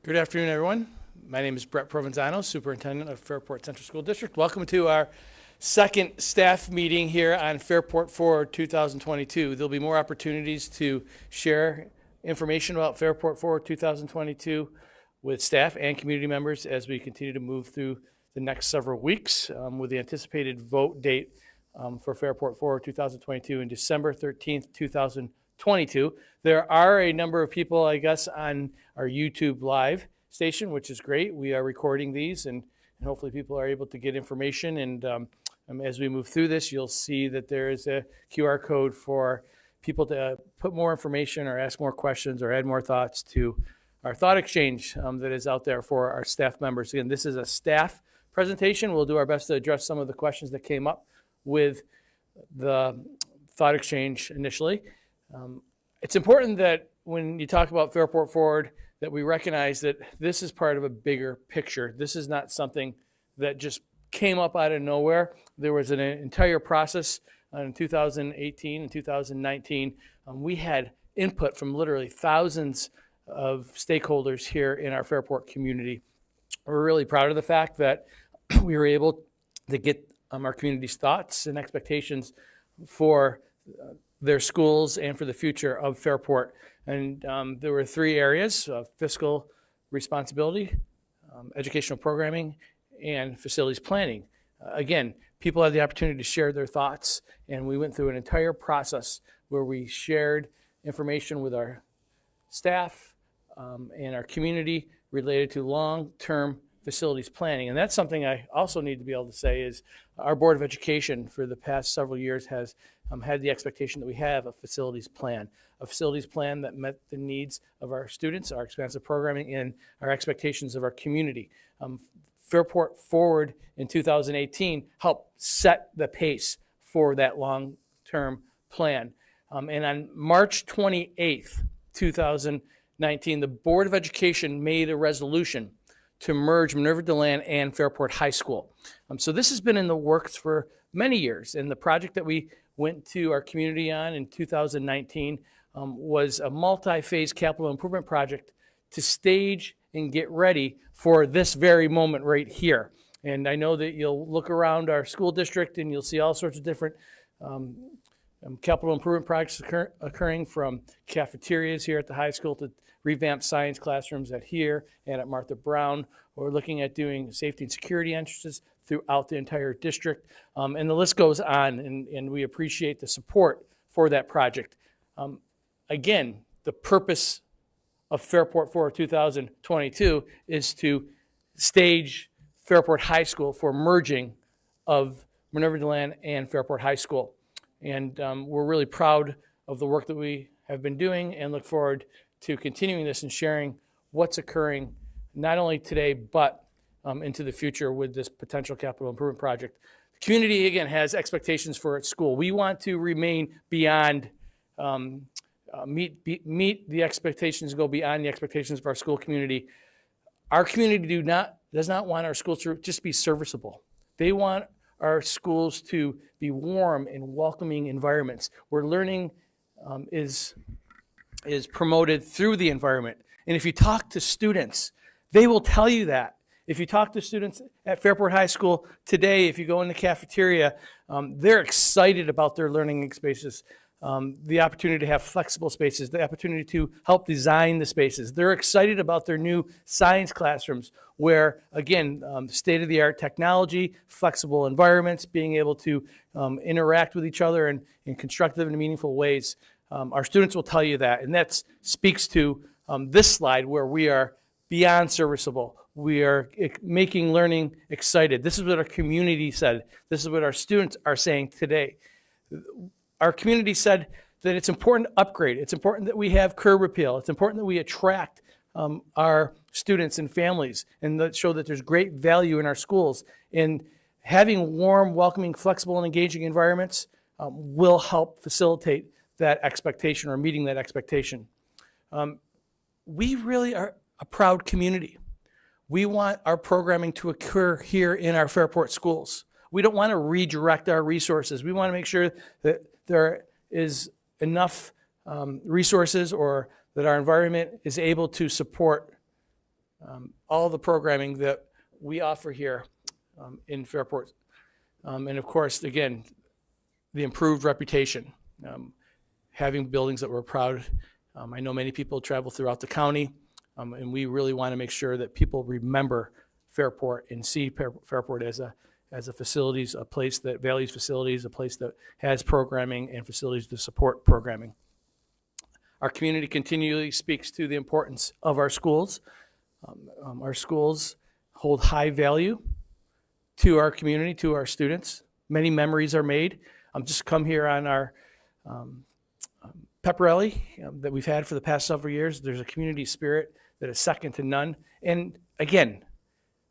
Good afternoon, everyone. My name is Brett Provenzano, Superintendent of Fairport Central School District. Welcome to our second staff meeting here on Fairport Forward 2022. There'll be more opportunities to share information about Fairport Forward 2022 with staff and community members as we continue to move through the next several weeks with the anticipated vote date for Fairport Forward 2022 in December 13th, 2022. There are a number of people, I guess, on our YouTube live station, which is great. We are recording these and hopefully people are able to get information. And as we move through this, you'll see that there is a QR code for people to put more information or ask more questions or add more thoughts to our thought exchange that is out there for our staff members. Again, this is a staff presentation. We'll do our best to address some of the questions that came up with the thought exchange initially. It's important that when you talk about Fairport Forward, that we recognize that this is part of a bigger picture. This is not something that just came up out of nowhere. There was an entire process in 2018 and 2019. We had input from literally thousands of stakeholders here in our Fairport community. We're really proud of the fact that we were able to get our community's thoughts and expectations for their schools and for the future of Fairport. And there were three areas: fiscal responsibility, educational programming, and facilities planning. Again, people had the opportunity to share their thoughts, and we went through an entire process where we shared information with our staff and our community related to long-term facilities planning. And that's something I also need to be able to say is our Board of Education for the past several years has had the expectation that we have a facilities plan that met the needs of our students, our expansive programming, and our expectations of our community. Fairport Forward in 2018 helped set the pace for that long-term plan. And on March 28th, 2019, the Board of Education made a resolution to merge Minerva DeLand and Fairport High School. So this has been in the works for many years, and the project that we went to our community on in 2019 was a multi-phase capital improvement project to stage and get ready for this very moment right here. And I know that you'll look around our school district and you'll see all sorts of different capital improvement projects occurring, from cafeterias here at the high school to revamped science classrooms at here and at Martha Brown. We're looking at doing safety and security entrances throughout the entire district. And the list goes on, and we appreciate the support for that project. Again, the purpose of Fairport Forward 2022 is to stage Fairport High School for merging of Minerva DeLand and Fairport High School. And we're really proud of the work that we have been doing and look forward to continuing this and sharing what's occurring not only today but into the future with this potential capital improvement project. The community, again, has expectations for its school. We want to remain beyond, meet the expectations, go beyond the expectations of our school community. Our community does not want our schools to just be serviceable. They want our schools to be warm and welcoming environments where learning is promoted through the environment. And if you talk to students, they will tell you that. If you talk to students at Fairport High School today, if you go in the cafeteria, they're excited about their learning spaces, the opportunity to have flexible spaces, the opportunity to help design the spaces. They're excited about their new science classrooms where, again, state-of-the-art technology, flexible environments, being able to interact with each other in constructive and meaningful ways. Our students will tell you that, and that speaks to this slide where we are beyond serviceable. We are making learning excited. This is what our community said. This is what our students are saying today. Our community said that it's important to upgrade. It's important that we have curb appeal. It's important that we attract our students and families and that show that there's great value in our schools. And having warm, welcoming, flexible, and engaging environments will help facilitate that expectation or meeting that expectation. We really are a proud community. We want our programming to occur here in our Fairport schools. We don't want to redirect our resources. We want to make sure that there is enough resources or that our environment is able to support all the programming that we offer here in Fairport. And of course, again, the improved reputation, having buildings that we're proud. I know many people travel throughout the county, and we really want to make sure that people remember Fairport and see Fairport as a facilities, a place that values facilities, a place that has programming and facilities to support programming. Our community continually speaks to the importance of our schools. Our schools hold high value to our community, to our students. Many memories are made. Just come here on our pep rally that we've had for the past several years. There's a community spirit that is second to none. And again,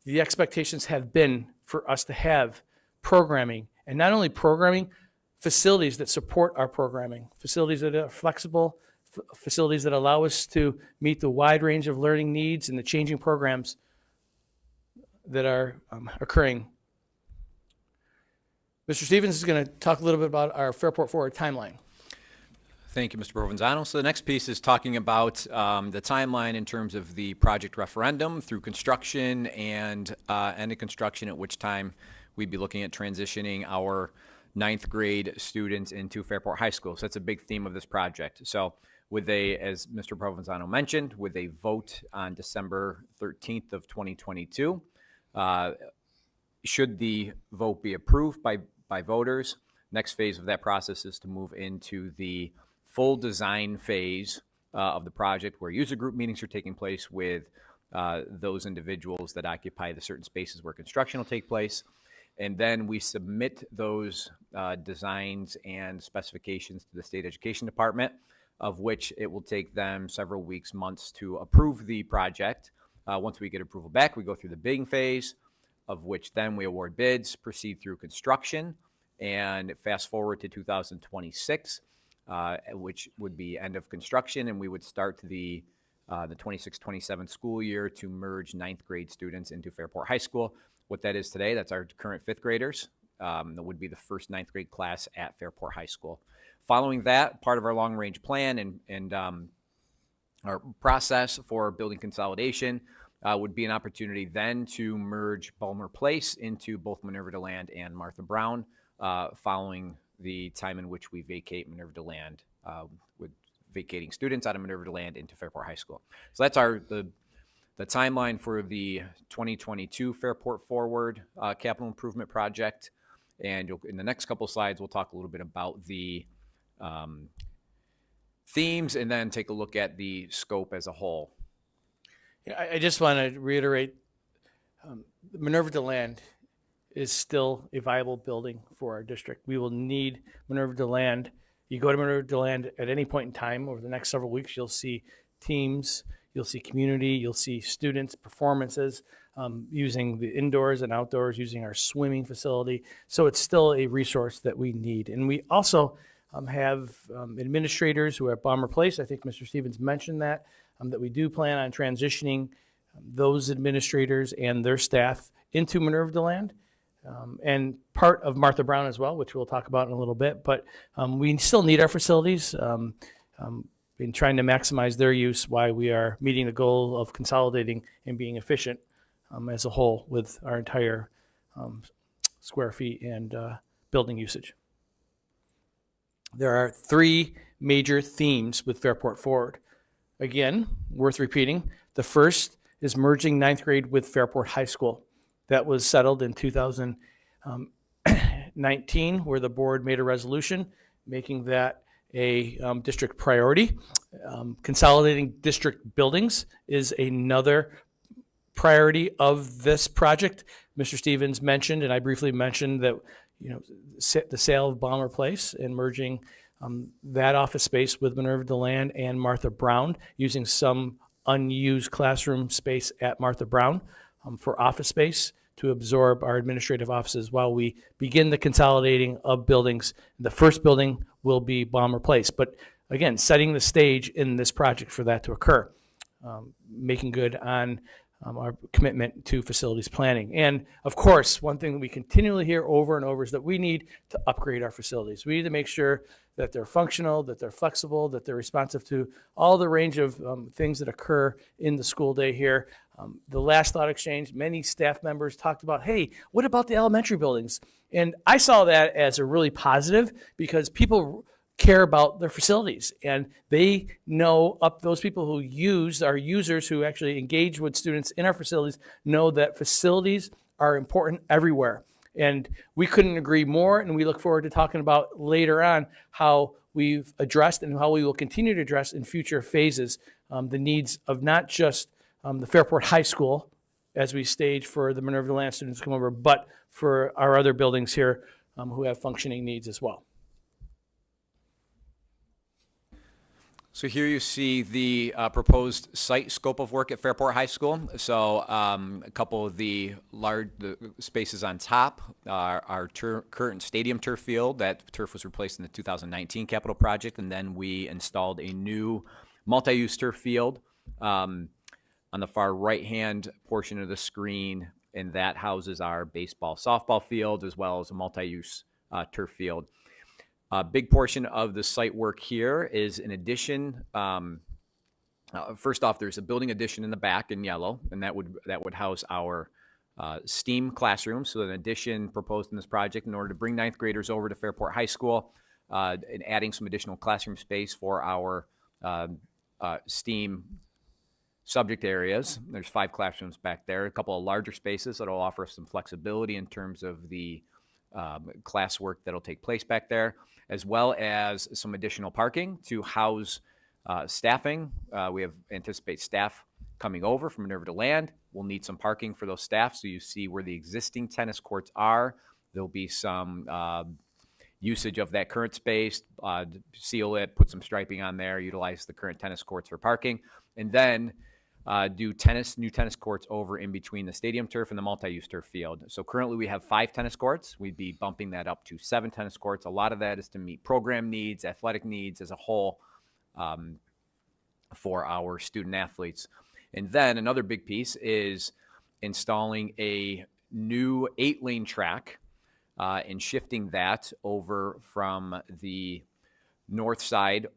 the expectations have been for us to have programming, and not only programming, facilities that support our programming, facilities that are flexible, facilities that allow us to meet the wide range of learning needs and the changing programs that are occurring. Mr. Stevens is going to talk a little bit about our Fairport Forward timeline. Thank you, Mr. Provenzano. So the next piece is talking about the timeline in terms of the project referendum through construction and end of construction, at which time we'd be looking at transitioning our 9th grade students into Fairport High School. So that's a big theme of this project. So with as Mr. Provenzano mentioned, with a vote on December 13th of 2022, should the vote be approved by voters, next phase of that process is to move into the full design phase of the project, where user group meetings are taking place with those individuals that occupy the certain spaces where construction will take place. And then we submit those designs and specifications to the State Education Department, of which it will take them several weeks, months to approve the project. Once we get approval back, we go through the bidding phase, of which then we award bids, proceed through construction, and fast forward to 2026. Which would be end of construction, and we would start the 26-27 school year to merge 9th grade students into Fairport High School. What that is today, that's our current 5th graders. That would be the first 9th grade class at Fairport High School. Following that, part of our long range plan and our process for building consolidation would be an opportunity then to merge Balmer Place into both Minerva DeLand and Martha Brown, following the time in which we vacate Minerva DeLand, with vacating students out of Minerva DeLand into Fairport High School. So that's the timeline for the 2022 Fairport Forward capital improvement project. And in the next couple slides, we'll talk a little bit about the themes and then take a look at the scope as a whole. Yeah, I just want to reiterate, Minerva DeLand is still a viable building for our district. We will need Minerva DeLand. You go to Minerva DeLand at any point in time over the next several weeks, you'll see teams, you'll see community, you'll see students' performances using the indoors and outdoors, using our swimming facility. So it's still a resource that we need. And we also have administrators who are at Balmer Place. I think Mr. Stevens mentioned that we do plan on transitioning those administrators and their staff into Minerva DeLand. And part of Martha Brown as well, which we'll talk about in a little bit. But we still need our facilities in trying to maximize their use while we are meeting the goal of consolidating and being efficient as a whole with our entire square feet and building usage. There are 3 major themes with Fairport Forward. Again, worth repeating. The first is merging 9th grade with Fairport High School. That was settled in 2019, where the board made a resolution making that a district priority. Consolidating district buildings is another priority of this project. Mr. Stevens mentioned, and I briefly mentioned that the sale of Balmer Place and merging that office space with Minerva DeLand and Martha Brown, using some unused classroom space at Martha Brown for office space to absorb our administrative offices while we begin the consolidating of buildings. The first building will be Balmer Place, but again, setting the stage in this project for that to occur, making good on our commitment to facilities planning. And of course, one thing we continually hear over and over is that we need to upgrade our facilities. We need to make sure that they're functional, that they're flexible, that they're responsive to all the range of things that occur in the school day here. The last thought exchange, many staff members talked about, hey, what about the elementary buildings? And I saw that as a really positive because people care about their facilities and they know those people who our users who actually engage with students in our facilities know that facilities are important everywhere. And we couldn't agree more, and we look forward to talking about later on how we've addressed and how we will continue to address in future phases the needs of not just the Fairport High School as we stage for the Minerva Deland students to come over, but for our other buildings here who have functioning needs as well. So here you see the proposed site scope of work at Fairport High School. So a couple of the spaces on top are our current stadium turf field. That turf was replaced in the 2019 capital project, and then we installed a new multi-use turf field on the far right-hand portion of the screen, and that houses our baseball, softball field, as well as a multi-use turf field. A big portion of the site work here is an addition. First off, there's a building addition in the back in yellow, and that would house our STEAM classrooms. So an addition proposed in this project in order to bring ninth graders over to Fairport High School and adding some additional classroom space for our STEAM subject areas. There's 5 classrooms back there, a couple of larger spaces that'll offer us some flexibility in terms of the classwork that'll take place back there, as well as some additional parking to house staffing. We anticipate staff coming over from Minerva Deland. We'll need some parking for those staff. So you see where the existing tennis courts are. There'll be some usage of that current space, seal it, put some striping on there, utilize the current tennis courts for parking, and then do new tennis courts over in between the stadium turf and the multi-use turf field. So currently we have 5 tennis courts. We'd be bumping that up to 7 tennis courts. A lot of that is to meet program needs, athletic needs as a whole for our student athletes. And then another big piece is installing a new 8-lane track and shifting that over from the north side,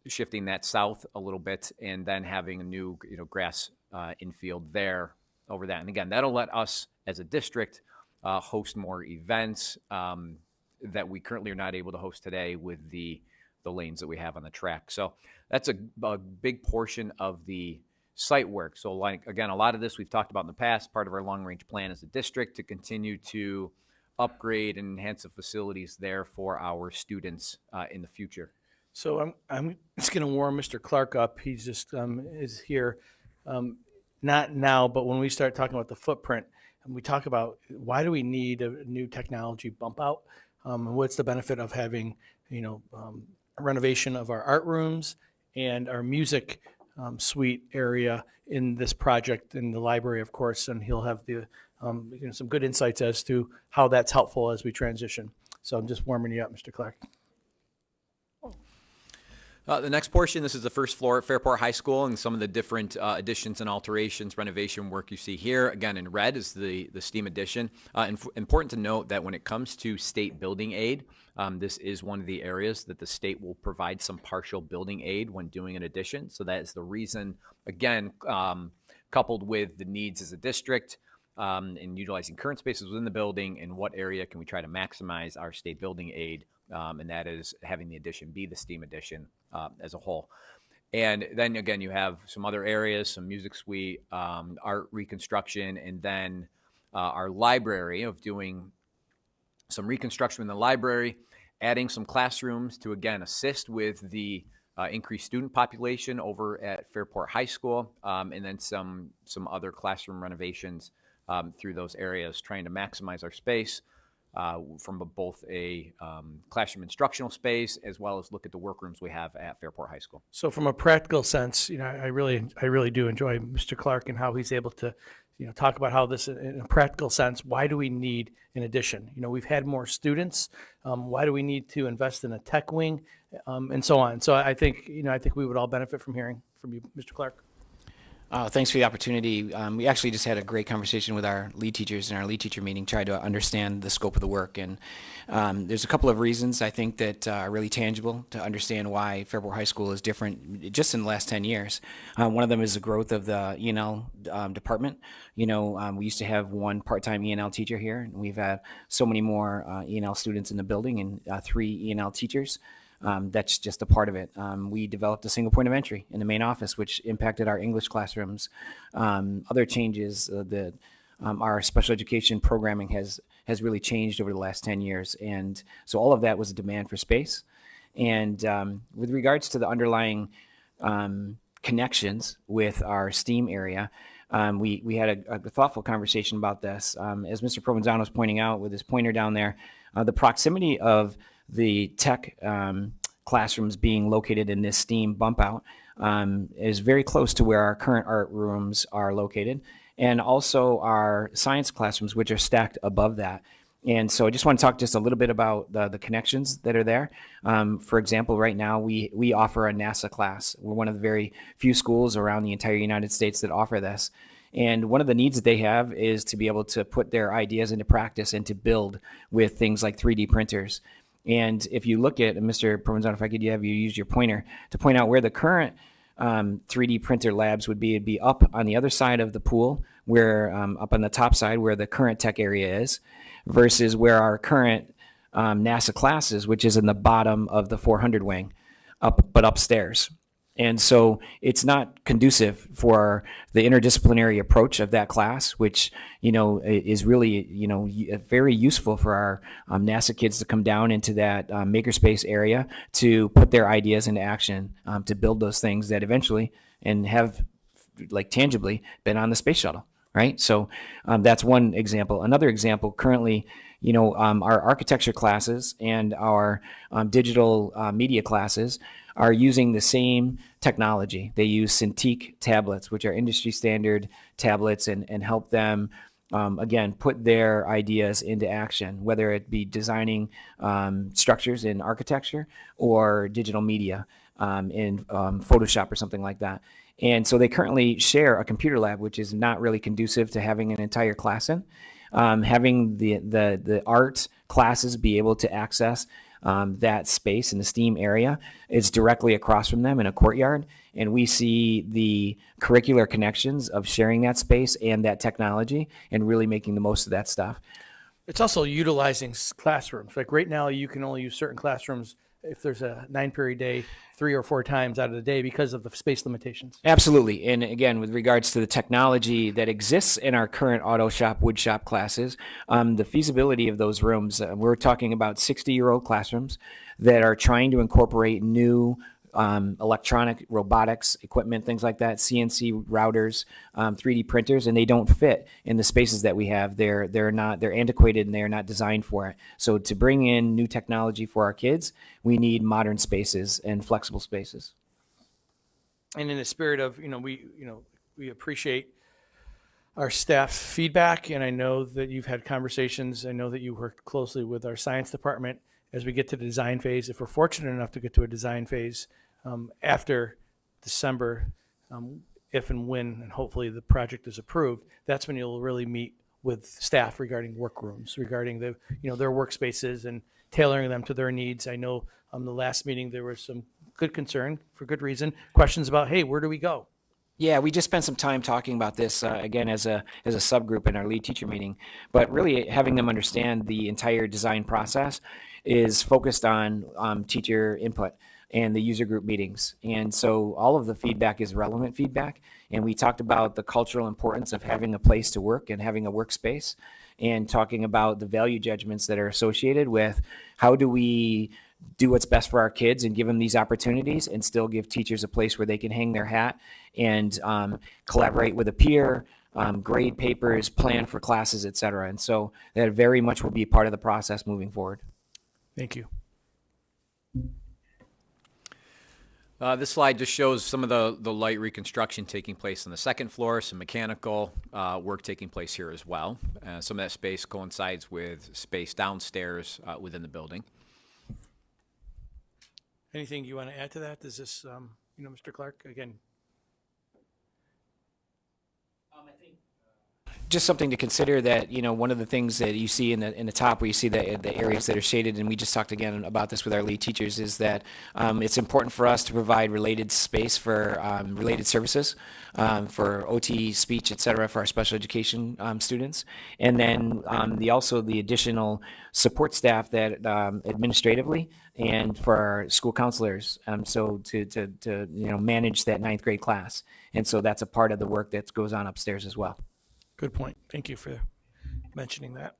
shifting that south a little bit, and then having a new grass infield there over that. And again, that'll let us as a district host more events that we currently are not able to host today with the lanes that we have on the track. So that's a big portion of the site work. So like, again, a lot of this we've talked about in the past, part of our long range plan as a district to continue to upgrade and enhance the facilities there for our students in the future. So I'm just going to warm Mr. Clark up. He's just is here, not now, but when we start talking about the footprint, and we talk about why do we need a new technology bump out, and what's the benefit of having a renovation of our art rooms and our music suite area in this project in the library, of course, and he'll have the some good insights as to how that's helpful as we transition. So I'm just warming you up, Mr. Clark. The next portion, this is the first floor at Fairport High School, and some of the different additions and alterations, renovation work you see here. Again, in red is the STEAM addition. Important to note that when it comes to state building aid, this is one of the areas that the state will provide some partial building aid when doing an addition. So that is the reason, again, coupled with the needs as a district and utilizing current spaces within the building, in what area can we try to maximize our state building aid, and that is having the addition be the STEAM addition as a whole. And then again, you have some other areas, some music suite, art reconstruction, and then our library of doing some reconstruction in the library, adding some classrooms to again assist with the increased student population over at Fairport High School, and then some other classroom renovations through those areas, trying to maximize our space from both a classroom instructional space as well as look at the workrooms we have at Fairport High School. So from a practical sense, I really do enjoy Mr. Clark and how he's able to, talk about how this, in a practical sense, why do we need an addition? We've had more students. Why do we need to invest in a tech wing, and so on? So I think we would all benefit from hearing from you, Mr. Clark. Thanks for the opportunity. We actually just had a great conversation with our lead teachers in our lead teacher meeting, tried to understand the scope of the work. And there's a couple of reasons I think that are really tangible to understand why Fairport High School is different just in the last 10 years. One of them is the growth of the E&L department. We used to have one part-time E&L teacher here, and we've had so many more E&L students in the building and 3 E&L teachers. That's just a part of it. We developed a single point of entry in the main office, which impacted our English classrooms. Other changes, our special education programming has really changed over the last 10 years. And so all of that was a demand for space. And with regards to the underlying connections with our STEAM area, we had a thoughtful conversation about this. As Mr. Provenzano was pointing out with his pointer down there, the proximity of the tech classrooms being located in this STEAM bump out is very close to where our current art rooms are located, and also our science classrooms, which are stacked above that. And so I just want to talk just a little bit about the connections that are there. For example, right now we offer a NASA class. We're one of the very few schools around the entire United States that offer this. And one of the needs that they have is to be able to put their ideas into practice and to build with things like 3D printers. And if you look at, Mr. Provenzano, if I could have you use your pointer to point out where the current 3D printer labs would be, it'd be up on the other side of the pool, where up on the top side where the current tech area is, versus where our current NASA classes, which is in the bottom of the 400 wing, but upstairs. And so it's not conducive for the interdisciplinary approach of that class, which, is really, very useful for our NASA kids to come down into that makerspace area to put their ideas into action, to build those things that eventually and have tangibly been on the space shuttle, right? So that's one example. Another example, currently, our architecture classes and our digital media classes are using the same technology. They use Cintiq tablets, which are industry standard tablets, and help them, again, put their ideas into action, whether it be designing structures in architecture or digital media in Photoshop or something like that. And so they currently share a computer lab, which is not really conducive to having an entire class in. Having the art classes be able to access that space in the STEAM area is directly across from them in a courtyard. And we see the curricular connections of sharing that space and that technology and really making the most of that stuff. It's also utilizing classrooms. Like right now, you can only use certain classrooms if there's a 9-period day 3 or 4 times out of the day because of the space limitations. Absolutely. And again, with regards to the technology that exists in our current auto shop, wood shop classes, the feasibility of those rooms, we're talking about 60-year-old classrooms that are trying to incorporate new electronic robotics equipment, things like that, CNC routers, 3D printers, and they don't fit in the spaces that we have. They're antiquated and they're not designed for it. So to bring in new technology for our kids, we need modern spaces and flexible spaces. And in the spirit of, we appreciate our staff feedback, and I know that you've had conversations. I know that you worked closely with our science department as we get to the design phase. If we're fortunate enough to get to a design phase after December, if and when, and hopefully the project is approved, that's when you'll really meet with staff regarding workrooms, regarding their workspaces and tailoring them to their needs. I know the last meeting there was some good concern, for good reason, questions about, hey, where do we go? Yeah, we just spent some time talking about this again as a subgroup in our lead teacher meeting, but really having them understand the entire design process is focused on teacher input and the user group meetings. And so all of the feedback is relevant feedback. And we talked about the cultural importance of having a place to work and having a workspace, and talking about the value judgments that are associated with how do we do what's best for our kids and give them these opportunities and still give teachers a place where they can hang their hat and collaborate with a peer, grade papers, plan for classes, et cetera. And so that very much will be part of the process moving forward. Thank you. This slide just shows some of the light reconstruction taking place on the second floor, some mechanical work taking place here as well. Some of that space coincides with space downstairs within the building. Anything you want to add to that? Is this, Mr. Clark, again? just something to consider that, one of the things that you see in the top where you see the areas that are shaded, and we just talked again about this with our lead teachers, is that it's important for us to provide related space for related services for OT, speech, et cetera, for our special education students. And then also the additional support staff that administratively and for our school counselors, so to manage that ninth grade class. And so that's a part of the work that goes on upstairs as well. Good point. Thank you for mentioning that.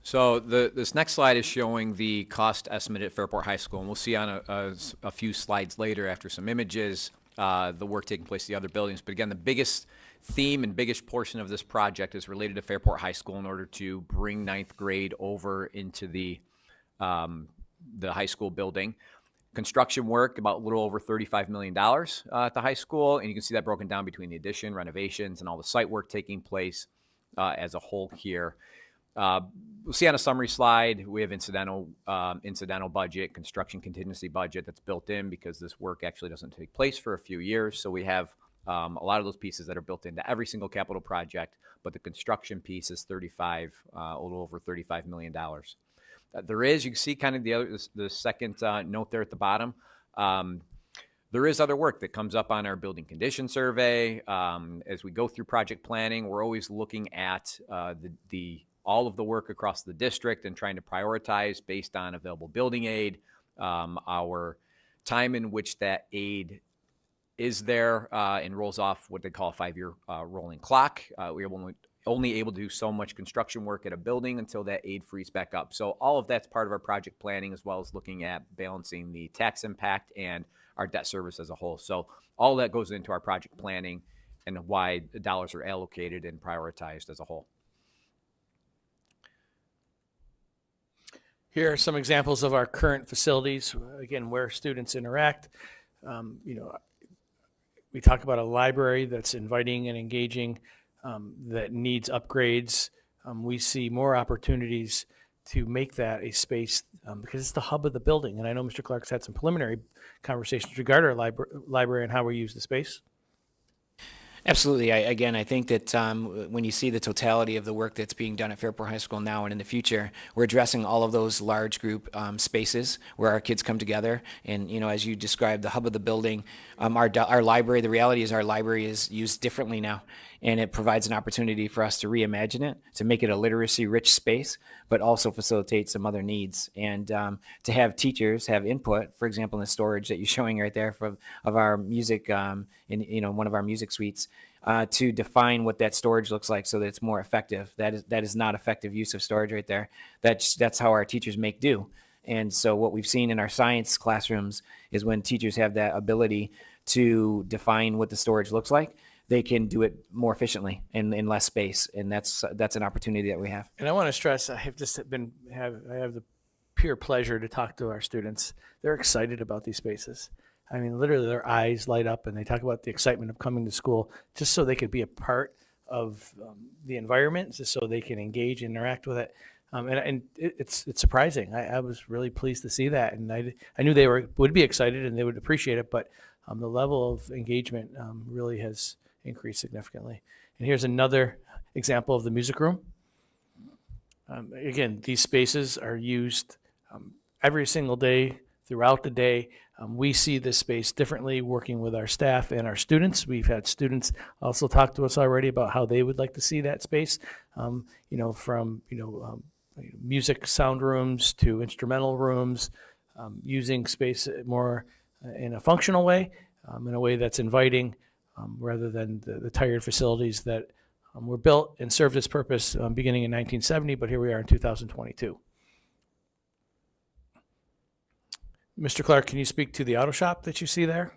So this next slide is showing the cost estimate at Fairport High School, and we'll see on a few slides later after some images the work taking place at the other buildings. But again, the biggest theme and biggest portion of this project is related to Fairport High School in order to bring ninth grade over into the high school building. Construction work, about a little over $35 million at the high school, and you can see that broken down between the addition, renovations, and all the site work taking place as a whole here. We'll see on a summary slide, we have incidental budget, construction contingency budget that's built in because this work actually doesn't take place for a few years. So we have a lot of those pieces that are built into every single capital project, but the construction piece is a little over $35 million. There is, you can see kind of the second note there at the bottom. There is other work that comes up on our building condition survey. As we go through project planning, we're always looking at all of the work across the district and trying to prioritize based on available building aid, our time in which that aid is there and rolls off what they call a 5-year rolling clock. We're only able to do so much construction work at a building until that aid frees back up. So all of that's part of our project planning, as well as looking at balancing the tax impact and our debt service as a whole. So all that goes into our project planning and why the dollars are allocated and prioritized as a whole. Here are some examples of our current facilities, again, where students interact. We talk about a library that's inviting and engaging, that needs upgrades. We see more opportunities to make that a space because it's the hub of the building. And I know Mr. Clark's had some preliminary conversations regarding our library and how we use the space. Absolutely. I think that when you see the totality of the work that's being done at Fairport High School now and in the future, we're addressing all of those large group spaces where our kids come together. And, as you described, the hub of the building, our library, the reality is our library is used differently now. And it provides an opportunity for us to reimagine it, to make it a literacy-rich space, but also facilitate some other needs. And to have teachers have input, for example, in the storage that you're showing right there of our music, in one of our music suites, to define what that storage looks like so that it's more effective. That is not effective use of storage right there. That's how our teachers make do. And so what we've seen in our science classrooms is when teachers have that ability to define what the storage looks like, they can do it more efficiently and in less space, and that's an opportunity that we have. And I want to stress, I have the pure pleasure to talk to our students. They're excited about these spaces. I mean, literally, their eyes light up, and they talk about the excitement of coming to school just so they could be a part of the environment, just so they can engage, interact with it. And it's surprising. I was really pleased to see that, and I knew they would be excited and they would appreciate it. But the level of engagement really has increased significantly. And here's another example of the music room. Again, these spaces are used every single day, throughout the day. We see this space differently working with our staff and our students. We've had students also talk to us already about how they would like to see that space, from music sound rooms to instrumental rooms, using space more in a functional way, in a way that's inviting, rather than the tired facilities that were built and served its purpose beginning in 1970, but here we are in 2022. Mr. Clark, can you speak to the auto shop that you see there?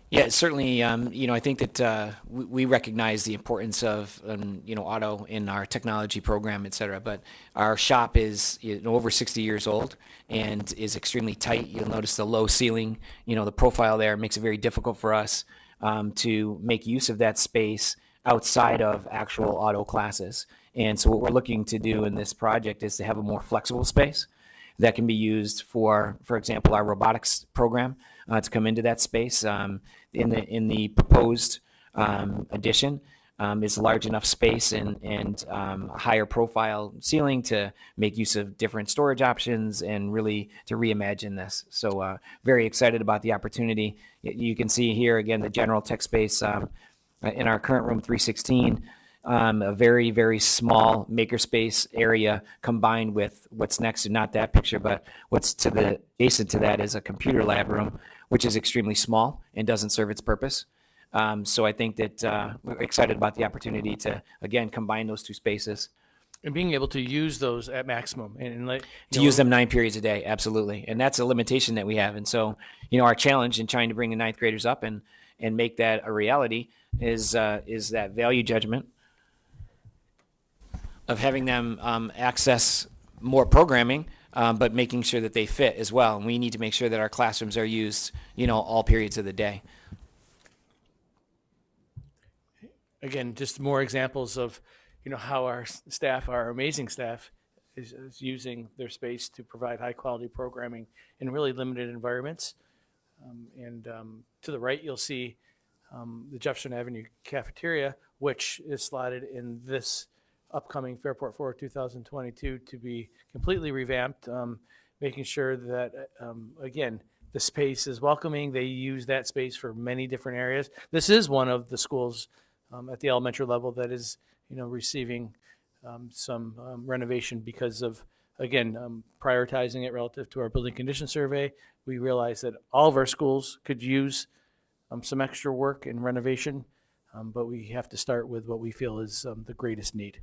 Yeah, certainly. I think that we recognize the importance of auto in our technology program, et cetera. But our shop is over 60 years old and is extremely tight. You'll notice the low ceiling. The profile there makes it very difficult for us to make use of that space outside of actual auto classes. And so what we're looking to do in this project is to have a more flexible space that can be used for example, our robotics program to come into that space. In the proposed addition. It's large enough space and a higher profile ceiling to make use of different storage options and really to reimagine this. So very excited about the opportunity. You can see here again the general tech space in our current room 316. A very, very small makerspace area combined with what's next to not that picture, but what's to the adjacent to that is a computer lab room, which is extremely small and doesn't serve its purpose. So I think that we're excited about the opportunity to, again, combine those two spaces. And being able to use those at maximum and like To use them 9 periods a day, absolutely. And that's a limitation that we have. And so, our challenge in trying to bring the ninth graders up and make that a reality is that value judgment of having them access more programming, but making sure that they fit as well. And we need to make sure that our classrooms are used, all periods of the day. Again, just more examples of, how our staff, our amazing staff, is using their space to provide high-quality programming in really limited environments. To the right, you'll see the Jefferson Avenue cafeteria, which is slotted in this upcoming Fairport 4 2022 to be completely revamped, making sure that, again, the space is welcoming. They use that space for many different areas. This is one of the schools at the elementary level that is, receiving some renovation because of, again, prioritizing it relative to our building condition survey. We realized that all of our schools could use some extra work and renovation, but we have to start with what we feel is the greatest need.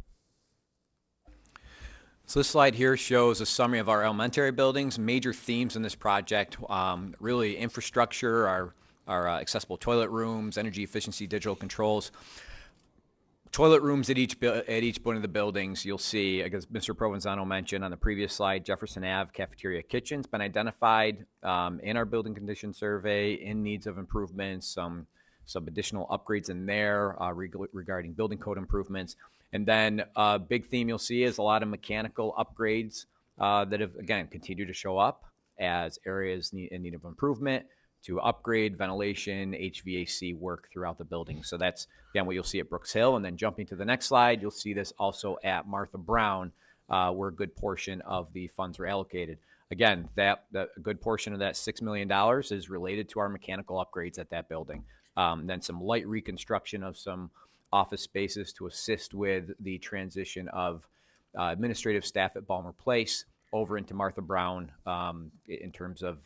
So this slide here shows a summary of our elementary buildings. Major themes in this project, really infrastructure, our accessible toilet rooms, energy efficiency, digital controls. Toilet rooms at each one of the buildings, you'll see, as Mr. Provenzano mentioned on the previous slide, Jefferson Ave cafeteria kitchen's been identified in our building condition survey in needs of improvements, some additional upgrades in there regarding building code improvements. And then a big theme you'll see is a lot of mechanical upgrades that have, again, continued to show up as areas in need of improvement to upgrade ventilation, HVAC work throughout the building. So that's, again, what you'll see at Brooks Hill. And then jumping to the next slide, you'll see this also at Martha Brown, where a good portion of the funds were allocated. Again, a good portion of that $6 million is related to our mechanical upgrades at that building. Then some light reconstruction of some office spaces to assist with the transition of administrative staff at Balmer Place over into Martha Brown in terms of,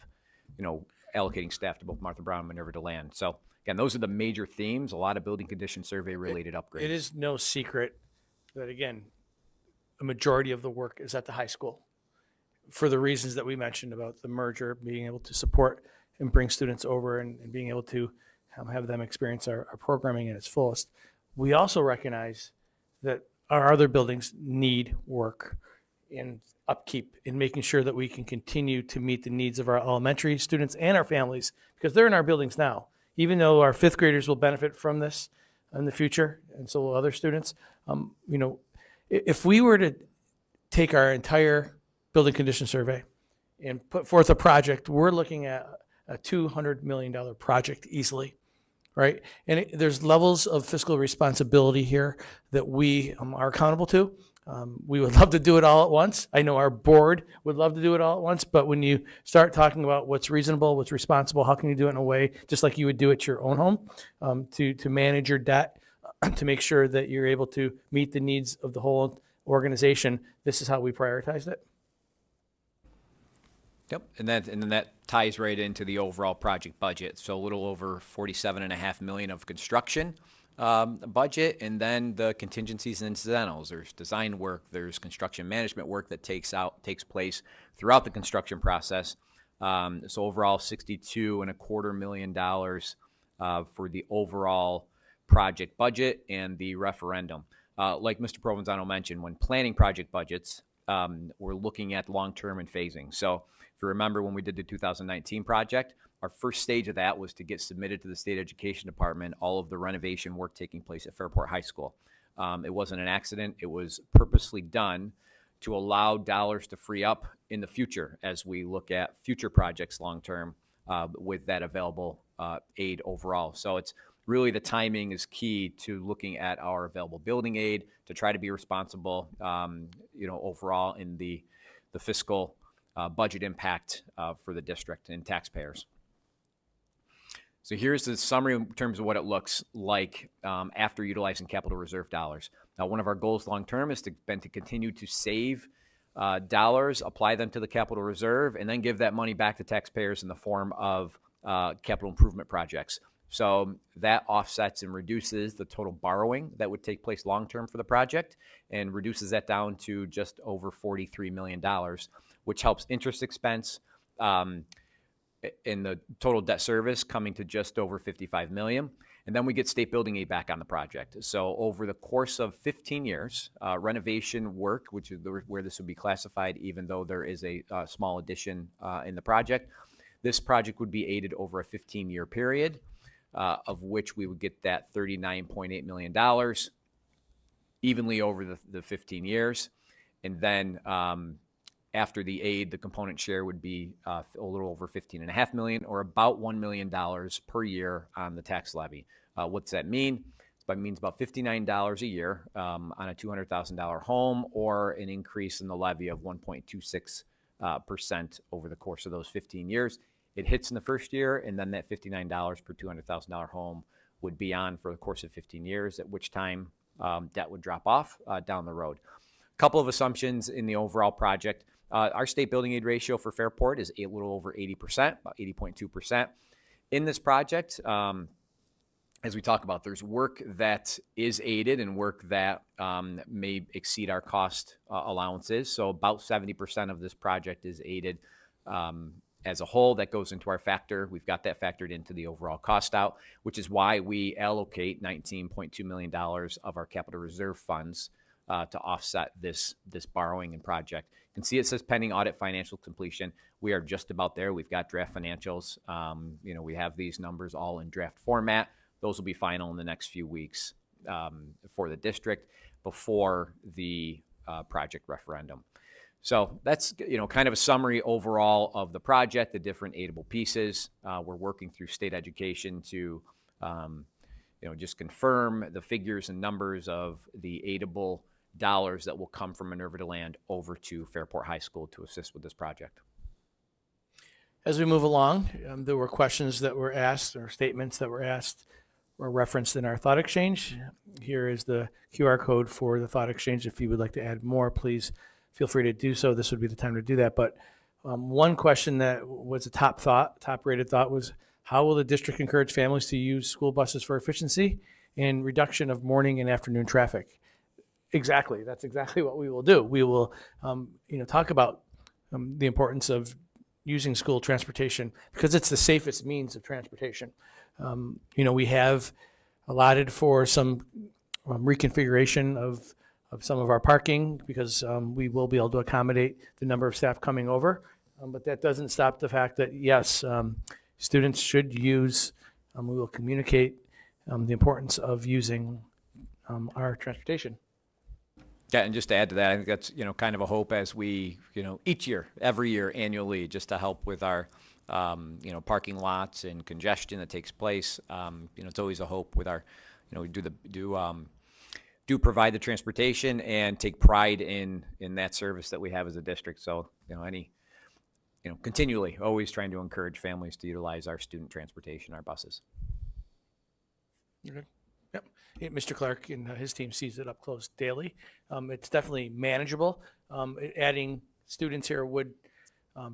allocating staff to both Martha Brown and Minerva DeLand. So again, those are the major themes, a lot of building condition survey related upgrades. It is no secret that, again, a majority of the work is at the high school for the reasons that we mentioned about the merger, being able to support and bring students over and being able to have them experience our programming in its fullest. We also recognize that our other buildings need work and upkeep in making sure that we can continue to meet the needs of our elementary students and our families, because they're in our buildings now. Even though our fifth graders will benefit from this in the future, and so will other students, if we were to take our entire building condition survey and put forth a project, we're looking at a $200 million project easily. Right? And there's levels of fiscal responsibility here that we are accountable to. We would love to do it all at once. I know our board would love to do it all at once, but when you start talking about what's reasonable, what's responsible, how can you do it in a way just like you would do at your own home, to manage your debt, to make sure that you're able to meet the needs of the whole organization, this is how we prioritized it. Yep, and then that ties right into the overall project budget. So a little over $47.5 million of construction budget, and then the contingencies and incidentals. There's design work, there's construction management work that takes place throughout the construction process. So overall, $62.25 million for the overall project budget and the referendum. Like Mr. Provenzano mentioned, when planning project budgets, we're looking at long-term and phasing. So if you remember when we did the 2019 project, our first stage of that was to get submitted to the State Education Department all of the renovation work taking place at Fairport High School. It wasn't an accident. It was purposely done to allow dollars to free up in the future as we look at future projects long-term with that available aid overall. So it's really the timing is key to looking at our available building aid to try to be responsible, overall in the fiscal budget impact for the district and taxpayers. So here's the summary in terms of what it looks like after utilizing capital reserve dollars. Now, one of our goals long-term has been to continue to save dollars, apply them to the capital reserve, and then give that money back to taxpayers in the form of capital improvement projects. So that offsets and reduces the total borrowing that would take place long-term for the project and reduces that down to just over $43 million, which helps interest expense in the total debt service coming to just over $55 million. And then we get state building aid back on the project. So over the course of 15 years, renovation work, which is where this would be classified, even though there is a small addition in the project, this project would be aided over a 15-year period, of which we would get that $39.8 million evenly over the 15 years. And then after the aid, the component share would be a little over $15.5 million, or about $1 million per year on the tax levy. What's that mean? It means about $59 a year on a $200,000 home, or an increase in the levy of 1.26% over the course of those 15 years. It hits in the first year, and then that $59 per $200,000 home would be on for the course of 15 years, at which time debt would drop off down the road. A couple of assumptions in the overall project. Our state building aid ratio for Fairport is a little over 80%, about 80.2%. In this project, as we talk about, there's work that is aided and work that may exceed our cost allowances. So about 70% of this project is aided as a whole. That goes into our factor. We've got that factored into the overall cost out, which is why we allocate $19.2 million of our capital reserve funds to offset this borrowing and project. You can see it says pending audit financial completion. We are just about there. We've got draft financials. We have these numbers all in draft format. Those will be final in the next few weeks for the district before the project referendum. So that's kind of a summary overall of the project, the different aidable pieces. We're working through state education to just confirm the figures and numbers of the aidable dollars that will come from Minerva Land over to Fairport High School to assist with this project. As we move along, there were questions that were asked, or statements that were asked or referenced in our ThoughtExchange. Here is the QR code for the ThoughtExchange. If you would like to add more, please feel free to do so. This would be the time to do that. But one question that was a top-rated thought was, how will the district encourage families to use school buses for efficiency and reduction of morning and afternoon traffic? Exactly. That's exactly what we will do. We will, talk about the importance of using school transportation because it's the safest means of transportation. We have allotted for some reconfiguration of some of our parking because we will be able to accommodate the number of staff coming over. But that doesn't stop the fact that, yes, students should use, we will communicate the importance of using our transportation. Yeah, and just to add to that, I think that's, kind of a hope as we, every year, annually, just to help with our, parking lots and congestion that takes place. It's always a hope with our, we do provide the transportation and take pride in that service that we have as a district. So, continually always trying to encourage families to utilize our student transportation, our buses. Okay. Yep. Yeah, Mr. Clark and his team sees it up close daily. It's definitely manageable. Adding students here would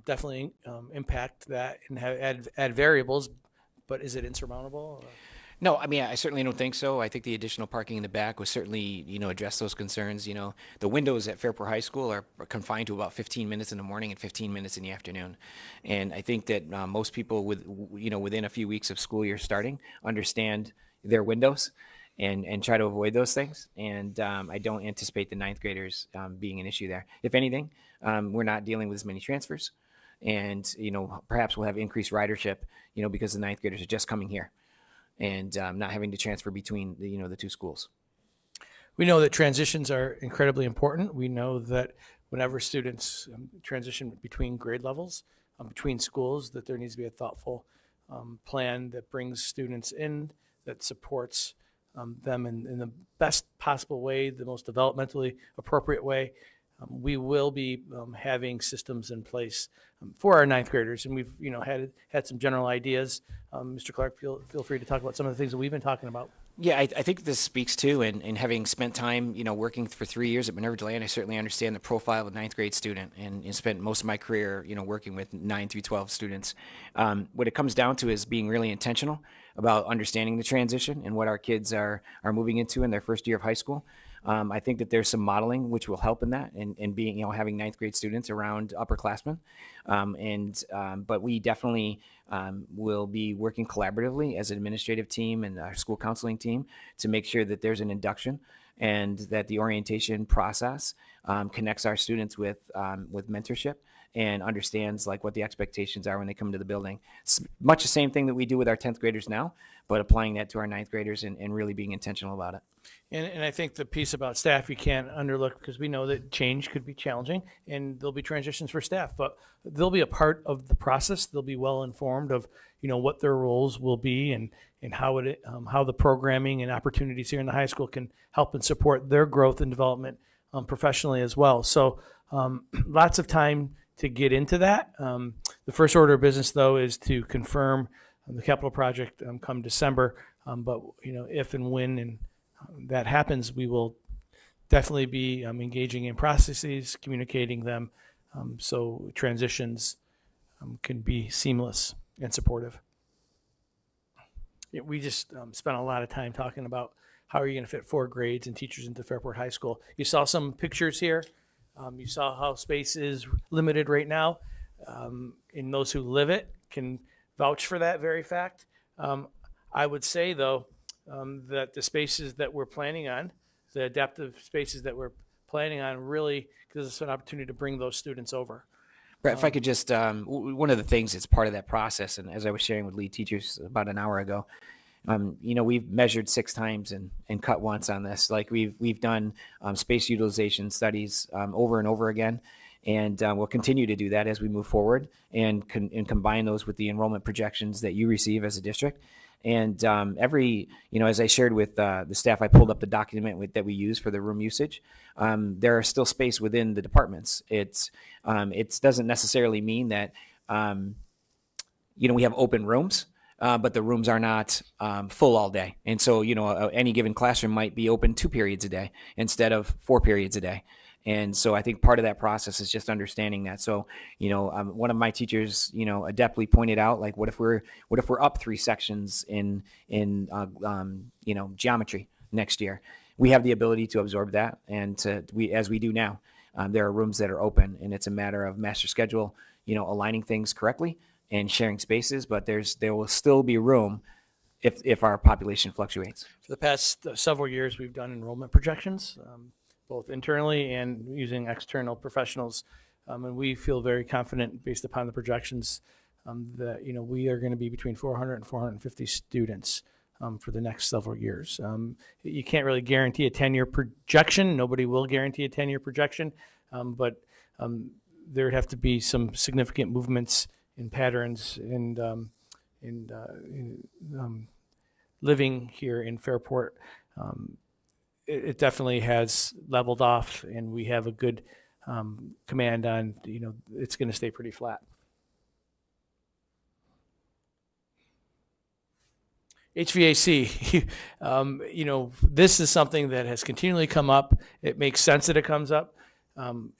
definitely impact that and add variables, but is it insurmountable? No, I mean, I certainly don't think so. I think the additional parking in the back will certainly, address those concerns. The windows at Fairport High School are confined to about 15 minutes in the morning and 15 minutes in the afternoon. And I think that most people within a few weeks of school year starting understand their windows and try to avoid those things. And I don't anticipate the ninth graders being an issue there. If anything, we're not dealing with as many transfers. And, perhaps we'll have increased ridership, because the ninth graders are just coming here and not having to transfer between the two schools. We know that transitions are incredibly important. We know that whenever students transition between grade levels, between schools, that there needs to be a thoughtful plan that brings students in that supports them in the best possible way, the most developmentally appropriate way. We will be having systems in place for our ninth graders, and we've had some general ideas. Mr. Clark, feel free to talk about some of the things that we've been talking about. Yeah, I think this speaks to, and having spent time, working for 3 years at Minerva Deland, I certainly understand the profile of a ninth grade student, and spent most of my career, working with 9 through 12 students. What it comes down to is being really intentional about understanding the transition and what our kids are moving into in their first year of high school. I think that there's some modeling which will help in that, and being, having ninth grade students around upperclassmen. But we definitely will be working collaboratively as an administrative team and our school counseling team to make sure that there's an induction and that the orientation process connects our students with mentorship and understands like what the expectations are when they come to the building. It's much the same thing that we do with our 10th graders now, but applying that to our ninth graders and really being intentional about it. And I think the piece about staff you can't underlook, because we know that change could be challenging and there'll be transitions for staff, but they'll be a part of the process. They'll be well informed of what their roles will be and how the programming and opportunities here in the high school can help and support their growth and development professionally as well. So lots of time to get into that. The first order of business, though, is to confirm the capital project come December. But if and when that happens, we will definitely be engaging in processes, communicating them, so transitions can be seamless and supportive. We just spent a lot of time talking about how are you going to fit 4 grades and teachers into Fairport High School. You saw some pictures here. You saw how space is limited right now, and those who live it can vouch for that very fact. I would say, though, that the spaces that we're planning on, the adaptive spaces that we're planning on, really gives us an opportunity to bring those students over. Brett, if I could just, one of the things that's part of that process, and as I was sharing with lead teachers about an hour ago, we've measured 6 times and cut once on this. Like we've done space utilization studies over and over again, and we'll continue to do that as we move forward and combine those with the enrollment projections that you receive as a district. And as I shared with the staff, I pulled up the document that we use for the room usage. There are still space within the departments. It doesn't necessarily mean that we have open rooms. But the rooms are not full all day. And so, any given classroom might be open 2 periods a day instead of 4 periods a day. And so I think part of that process is just understanding that. So, one of my teachers, adeptly pointed out, like, what if we're up 3 sections in geometry next year? We have the ability to absorb that, and as we do now, there are rooms that are open, and it's a matter of master schedule, aligning things correctly and sharing spaces, but there will still be room if our population fluctuates. For the past several years, we've done enrollment projections, both internally and using external professionals, and we feel very confident based upon the projections that we are going to be between 400 and 450 students for the next several years. You can't really guarantee a 10-year projection. Nobody will guarantee a 10-year projection, but there would have to be some significant movements in patterns and living here in Fairport. It definitely has leveled off, and we have a good command on, it's going to stay pretty flat. HVAC, this is something that has continually come up. It makes sense that it comes up.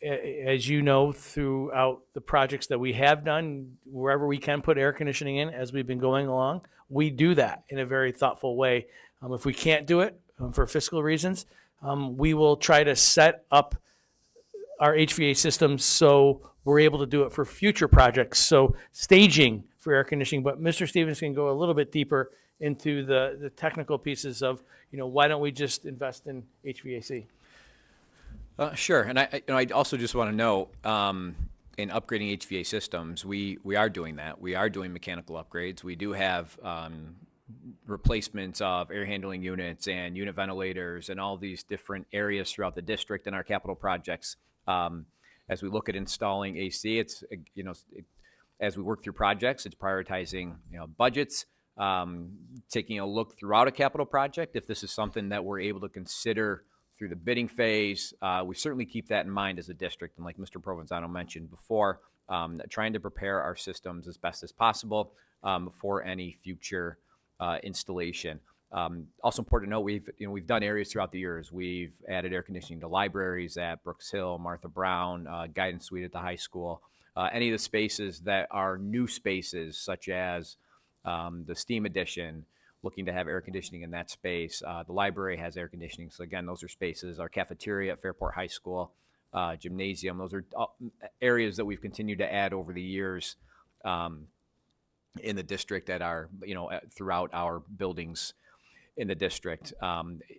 As you know, throughout the projects that we have done, wherever we can put air conditioning in as we've been going along, we do that in a very thoughtful way. If we can't do it for fiscal reasons, we will try to set up our HVAC systems so we're able to do it for future projects. So staging for air conditioning, but Mr. Stevens can go a little bit deeper into the technical pieces of, why don't we just invest in HVAC? Sure, and I also just want to note, in upgrading HVAC systems, we are doing that. We are doing mechanical upgrades. We do have replacements of air handling units and unit ventilators and all these different areas throughout the district in our capital projects. As we look at installing AC, it's as we work through projects, it's prioritizing budgets taking a look throughout a capital project. If this is something that we're able to consider through the bidding phase, we certainly keep that in mind as a district. And like Mr. Provenzano mentioned before, trying to prepare our systems as best as possible for any future installation. Also important to note, we've done areas throughout the years. We've added air conditioning to libraries at Brooks Hill, Martha Brown, guidance suite at the high school. Any of the spaces that are new spaces, such as the STEAM edition, looking to have air conditioning in that space. The library has air conditioning, so again, those are spaces. Our cafeteria at Fairport High School, gymnasium, those are areas that we've continued to add over the years in the district at our, throughout our buildings in the district.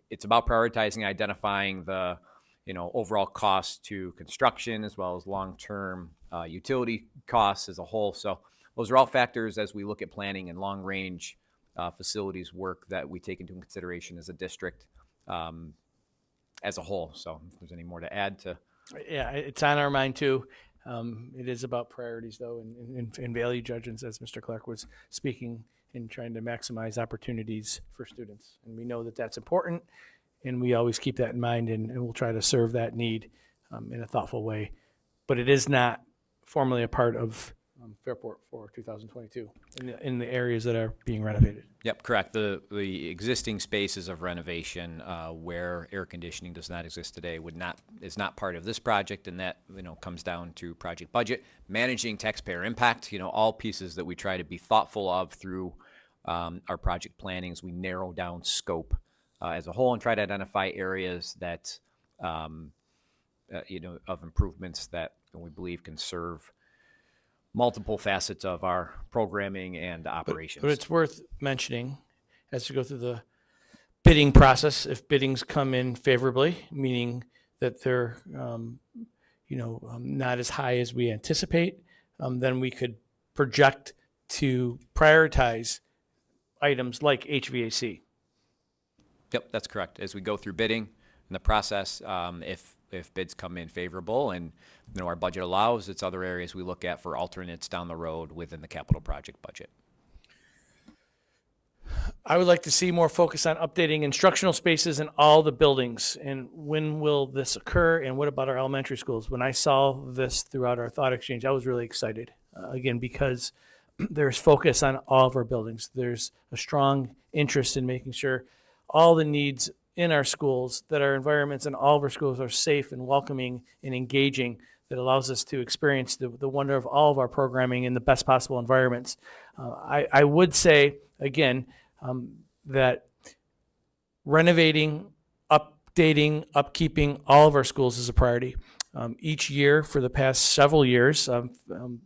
It's about prioritizing, identifying the, overall cost to construction as well as long-term utility costs as a whole. So those are all factors as we look at planning and long-range facilities work that we take into consideration as a district as a whole. So if there's any more to add to. Yeah, it's on our mind too. It is about priorities though, and value judgments, as Mr. Clark was speaking, in trying to maximize opportunities for students. And we know that that's important, and we always keep that in mind, and we'll try to serve that need in a thoughtful way. But it is not formally a part of Fairport for 2022 in the areas that are being renovated. Yep, correct. The existing spaces of renovation where air conditioning does not exist today is not part of this project, and that comes down to project budget, managing taxpayer impact. All pieces that we try to be thoughtful of through our project planning as we narrow down scope as a whole and try to identify areas that of improvements that we believe can serve multiple facets of our programming and operations. But it's worth mentioning as we go through the bidding process, if biddings come in favorably, meaning that they're not as high as we anticipate, then we could project to prioritize items like HVAC. Yep, that's correct. As we go through bidding in the process, if bids come in favorable and our budget allows, it's other areas we look at for alternates down the road within the capital project budget. I would like to see more focus on updating instructional spaces in all the buildings. And when will this occur? And what about our elementary schools? When I saw this throughout our thought exchange, I was really excited. Again, because there's focus on all of our buildings. There's a strong interest in making sure all the needs in our schools, that our environments in all of our schools are safe and welcoming and engaging, that allows us to experience the wonder of all of our programming in the best possible environments. I would say, again, that renovating, updating, upkeeping all of our schools is a priority. Each year for the past several years,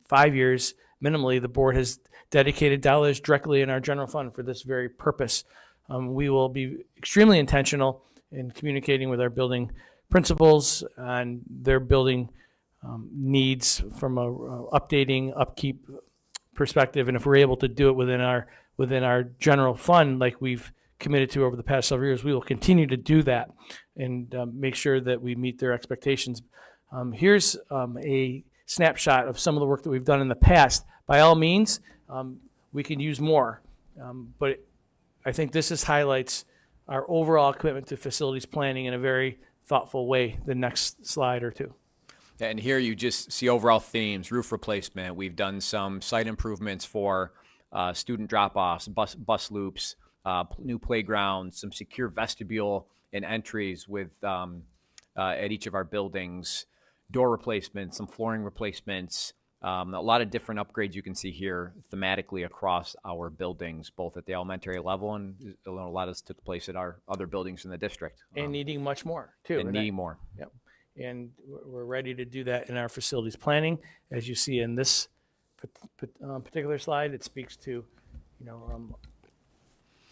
5 years minimally, the board has dedicated dollars directly in our general fund for this very purpose. We will be extremely intentional in communicating with our building principals on their building needs from a updating, upkeep perspective. And if we're able to do it within our general fund, like we've committed to over the past several years, we will continue to do that and make sure that we meet their expectations. Here's a snapshot of some of the work that we've done in the past. By all means, we can use more, but I think this highlights our overall commitment to facilities planning in a very thoughtful way. The next slide or two. And here you just see overall themes: roof replacement. We've done some site improvements for student drop-offs, bus loops, new playgrounds, some secure vestibule and entries with at each of our buildings, door replacements, some flooring replacements. A lot of different upgrades you can see here thematically across our buildings, both at the elementary level and a lot of this took place at our other buildings in the district. And needing much more, too. And needing more. Yep. And we're ready to do that in our facilities planning. As you see in this particular slide, it speaks to,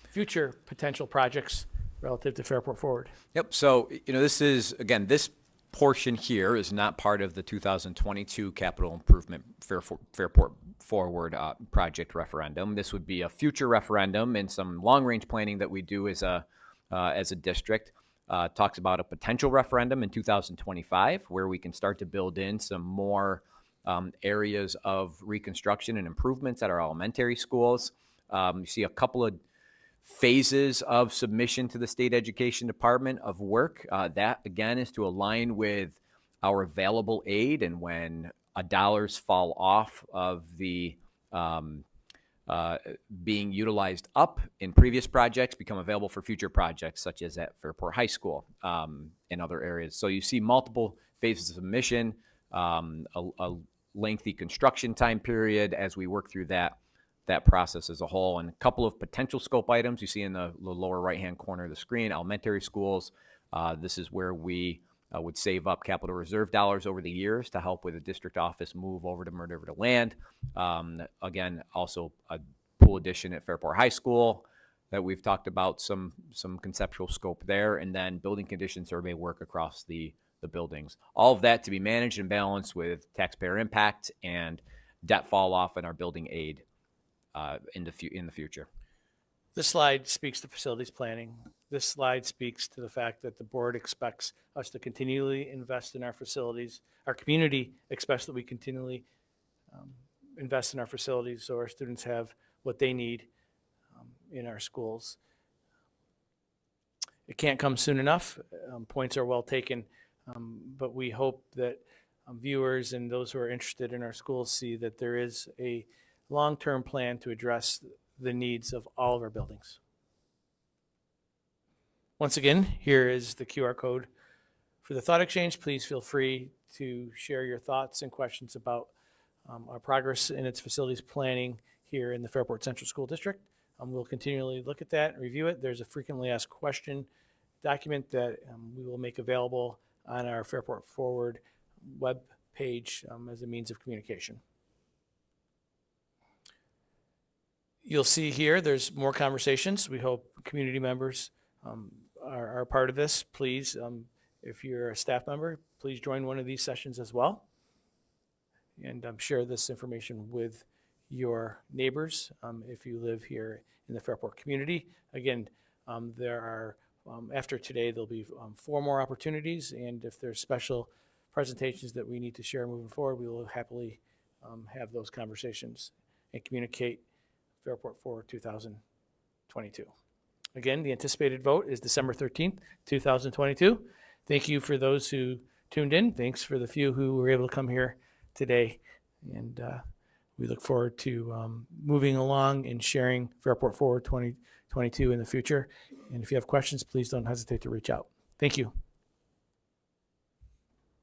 future potential projects relative to Fairport Forward. Yep. So, this is, again, this portion here is not part of the 2022 capital improvement Fairport Forward project referendum. This would be a future referendum and some long-range planning that we do as a district. Talks about a potential referendum in 2025 where we can start to build in some more areas of reconstruction and improvements at our elementary schools. You see a couple of phases of submission to the State Education Department of work. That, again, is to align with our available aid, and when dollars fall off of the being utilized up in previous projects, become available for future projects, such as at Fairport High School and other areas. So you see multiple phases of submission, a lengthy construction time period as we work through that process as a whole, and a couple of potential scope items you see in the lower right-hand corner of the screen. Elementary schools, this is where we would save up capital reserve dollars over the years to help with the district office move over to Murder Over to Land. Again, also a pool addition at Fairport High School that we've talked about, some conceptual scope there, and then building condition survey work across the buildings. All of that to be managed and balanced with taxpayer impact and debt fall off in our building aid in the future. This slide speaks to facilities planning. This slide speaks to the fact that the board expects us to continually invest in our facilities. Our community expects that we continually invest in our facilities so our students have what they need in our schools. It can't come soon enough. Points are well taken, but we hope that viewers and those who are interested in our schools see that there is a long-term plan to address the needs of all of our buildings. Once again, here is the QR code for the Thought Exchange. Please feel free to share your thoughts and questions about our progress in its facilities planning here in the Fairport Central School District. We'll continually look at that and review it. There's a frequently asked question document that we will make available on our Fairport Forward web page as a means of communication. You'll see here there's more conversations. We hope community members are part of this. Please, if you're a staff member, please join one of these sessions as well. And share this information with your neighbors if you live here in the Fairport community. Again, there are, after today, there'll be 4 more opportunities, and if there's special presentations that we need to share moving forward, we will happily have those conversations and communicate Fairport for 2022. Again, the anticipated vote is December 13th, 2022. Thank you for those who tuned in. Thanks for the few who were able to come here today. And we look forward to moving along and sharing Fairport Forward 2022 in the future. And if you have questions, please don't hesitate to reach out. Thank you.